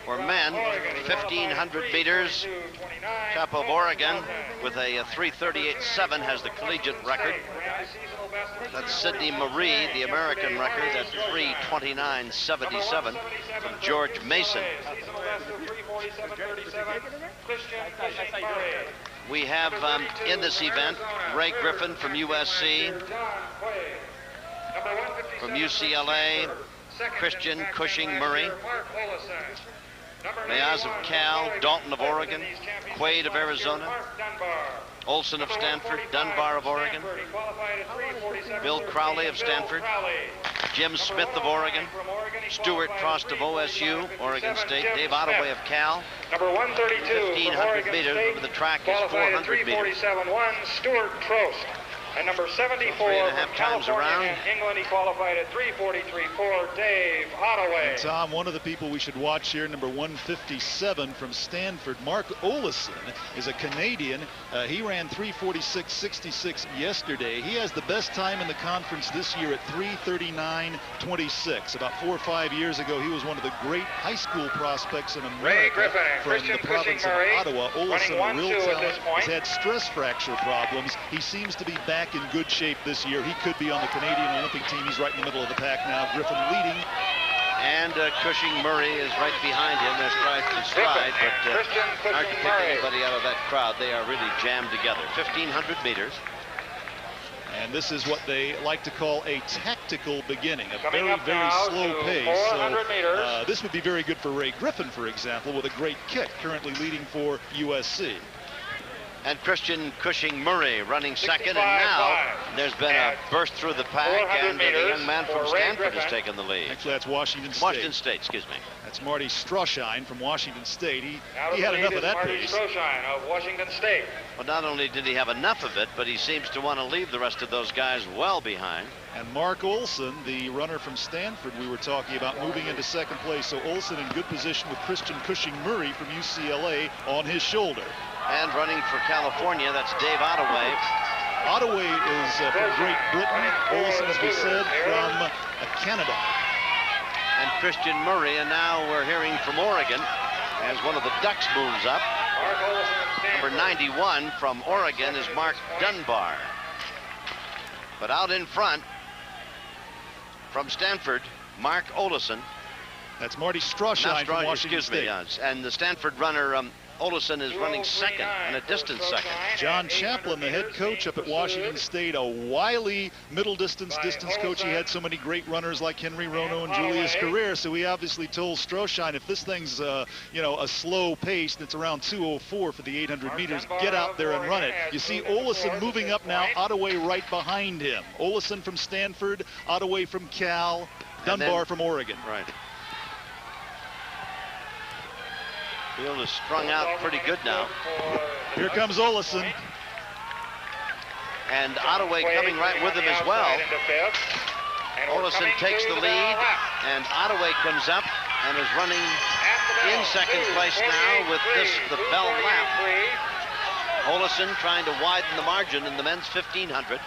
For men, 1,500 meters. Top of Oregon with a 3:38.7 has the collegiate record. That's Sidney Marie, the American record, at 3:29.77 from George Mason. We have in this event Ray Griffin from USC, from UCLA, Christian Cushing-Murray, Mayaz of Cal, Dalton of Oregon, Quade of Arizona, Olson of Stanford, Dunbar of Oregon, Bill Crowley of Stanford, Jim Smith of Oregon, Stuart Trost of OSU, Oregon State, Dave Ottaway of Cal. 1,500 meters, remember the track is 400 meters. Stuart Trost. And number 74 3.5 times around. England, he qualified at 3:43.4, Dave Ottaway. And Tom, one of the people we should watch here, number 157 from Stanford, Mark Olson, is a Canadian. He ran 3:46.66 yesterday. He has the best time in the conference this year at 3:39.26. About 4 or 5 years ago, he was one of the great high school prospects in America from the province of Ottawa. Olson, a real talent, has had stress fracture problems. He seems to be back in good shape this year. He could be on the Canadian Olympic team. He's right in the middle of the pack now. Griffin leading. And Cushing-Murray is right behind him. They're stride to stride, but hard to pick anybody out of that crowd. They are really jammed together. 1,500 meters. And this is what they like to call a tactical beginning, a very, very slow pace. So this would be very good for Ray Griffin, for example, with a great kick, currently leading for USC. And Christian Cushing-Murray running second, and now there's been a burst through the pack, and the young man from Stanford has taken the lead. Actually, that's Washington State. Washington State, excuse me. That's Marty Stroshine from Washington State. He had enough of that pace. Marty Stroshine of Washington State. Well, not only did he have enough of it, but he seems to want to leave the rest of those guys well behind. And Mark Olson, the runner from Stanford we were talking about, moving into second place. So Olson in good position with Christian Cushing-Murray from UCLA on his shoulder. And running for California, that's Dave Ottaway. Ottaway is from Great Britain. Olson, as we said, from Canada. And Christian Murray, and now we're hearing from Oregon as one of the Ducks moves up. Number 91 from Oregon is Mark Dunbar. But out in front from Stanford, Mark Olson. That's Marty Stroshine from Washington State. Yes. And the Stanford runner, Olson, is running second, and a distant second. John Chaplin, the head coach up at Washington State, a wily middle distance coach. He had so many great runners like Henry Rono and Julius Carrere, so he obviously told Stroshine, if this thing's a slow pace that's around 2:04 for the 800 meters, get out there and run it. You see Olson moving up now, Ottaway right behind him. Olson from Stanford, Ottaway from Cal, Dunbar from Oregon. Right. Field is strung out pretty good now. Here comes Olson. And Ottaway coming right with him as well. Olson takes the lead, and Ottaway comes up and is running in second place now with the bell lap. Olson trying to widen the margin in the men's 1,500.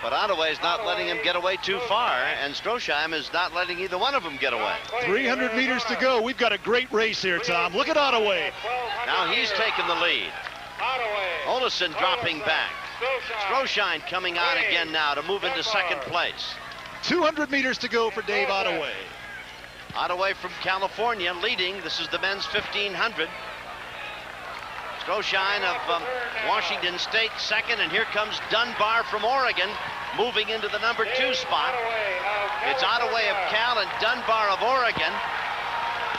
But Ottaway is not letting him get away too far, and Stroshine is not letting either one of them get away. 300 meters to go. We've got a great race here, Tom. Look at Ottaway. Now he's taken the lead. Olson dropping back. Stroshine coming on again now to move into second place. 200 meters to go for Dave Ottaway. Ottaway from California leading. This is the men's 1,500. Stroshine of Washington State second, and here comes Dunbar from Oregon moving into the number 2 spot. It's Ottaway of Cal and Dunbar of Oregon.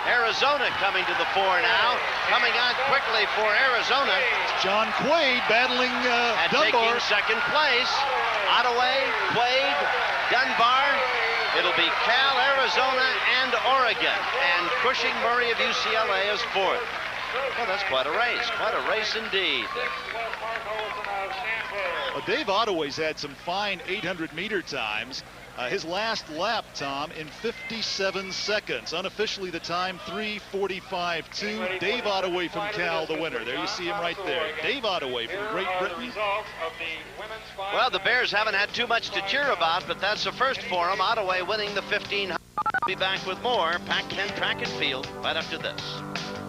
Arizona coming to the fore now. Coming on quickly for Arizona. John Quade battling Dunbar. Taking second place. Ottaway, Quade, Dunbar. It'll be Cal, Arizona, and Oregon. And Cushing-Murray of UCLA is fourth. Well, that's quite a race indeed. Well, Dave Ottaway's had some fine 800-meter times. His last lap, Tom, in 57 seconds. Unofficially, the time 3:45.2. Dave Ottaway from Cal, the winner. There you see him right there. Dave Ottaway from Great Britain. Well, the Bears haven't had too much to cheer about, but that's the first for him. Ottaway winning the 1,500. Be back with more Pac-10 Track and Field right after this.